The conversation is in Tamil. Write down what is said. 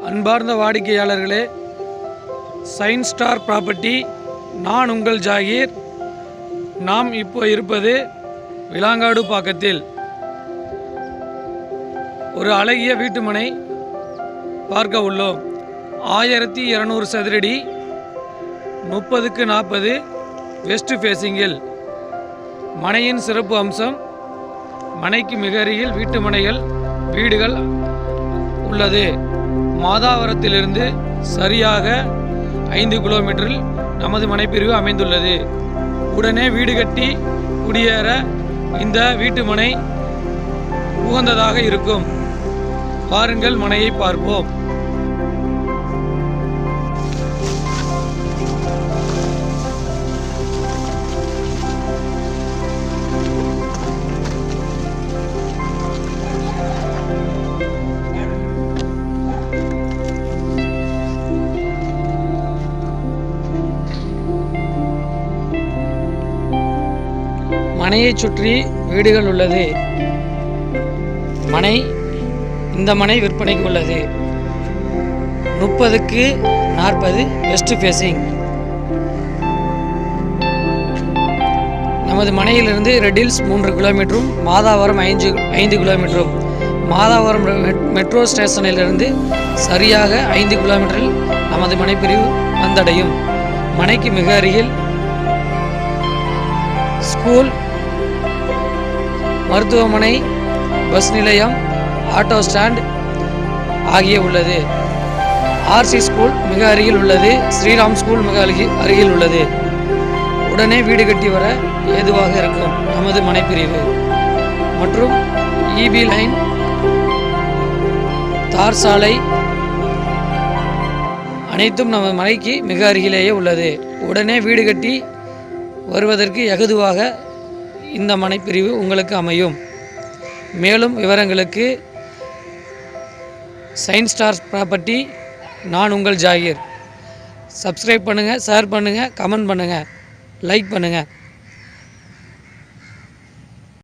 அன்பார்ந்த வாடிக்கையாளர்களே, சைன் ஸ்டார் ப்ராப்பர்ட்டி, நான் உங்கள் ஜாகீர். நாம் இப்போ இருப்பது விலாங்காடு பாக்கத்தில். ஒரு அழகிய வீட்டுமனை பார்க்க உள்ளோம். 1200 சதுரடி, 30க்கு 40 வெஸ்ட் ஃபேஸிங்கில். மனையின் சிறப்பு அம்சம், மனைக்கு மிக அருகில் வீடுகள் உள்ளது. மாதாவரத்திலிருந்து சரியாக 5 கிலோமீட்டரில் நமது மனைப்பிரிவு அமைந்துள்ளது. உடனே வீடு கட்டி குடியேற இந்த வீட்டுமனை உகந்ததாக இருக்கும். பாருங்கள், மனையை பார்ப்போம். மனையை சுற்றி வீடுகள் உள்ளது. இந்த மனை விற்பனைக்கு உள்ளது. 30க்கு 40 வெஸ்ட் ஃபேஸிங். நமது மனையிலிருந்து ரெட் ஹில்ஸ் 3 கிலோமீட்டரும், மாதாவரம் 5 கிலோமீட்டரும். மாதாவரம் மெட்ரோ ஸ்டேஷனிலிருந்து சரியாக 5 கிலோமீட்டரில் நமது மனைப்பிரிவு வந்தடையும். மனைக்கு மிக அருகில் ஸ்கூல், மருத்துவமனை, பஸ் நிலையம், ஆட்டோ ஸ்டாண்ட் ஆகிய உள்ளது. ஆர்சி ஸ்கூல் மிக அருகில் உள்ளது. ஸ்ரீராம் ஸ்கூல் மிக அருகில் உள்ளது. உடனே வீடு கட்டி வர ஏதுவாக இருக்கும் நமது மனைப்பிரிவு. மற்றும் இபி லைன், தார் சாலை அனைத்தும் நமது மனைக்கு மிக அருகிலேயே உள்ளது. உடனே வீடு கட்டி வருவதற்கு ஏதுவாக இந்த மனைப்பிரிவு உங்களுக்கு அமையும். மேலும் விவரங்களுக்கு சைன் ஸ்டார் ப்ராப்பர்ட்டி, நான் உங்கள் ஜாகீர். சப்ஸ்கிரைப் பண்ணுங்கள், ஷேர் பண்ணுங்கள், கமெண்ட் பண்ணுங்கள், லைக் பண்ணுங்கள்.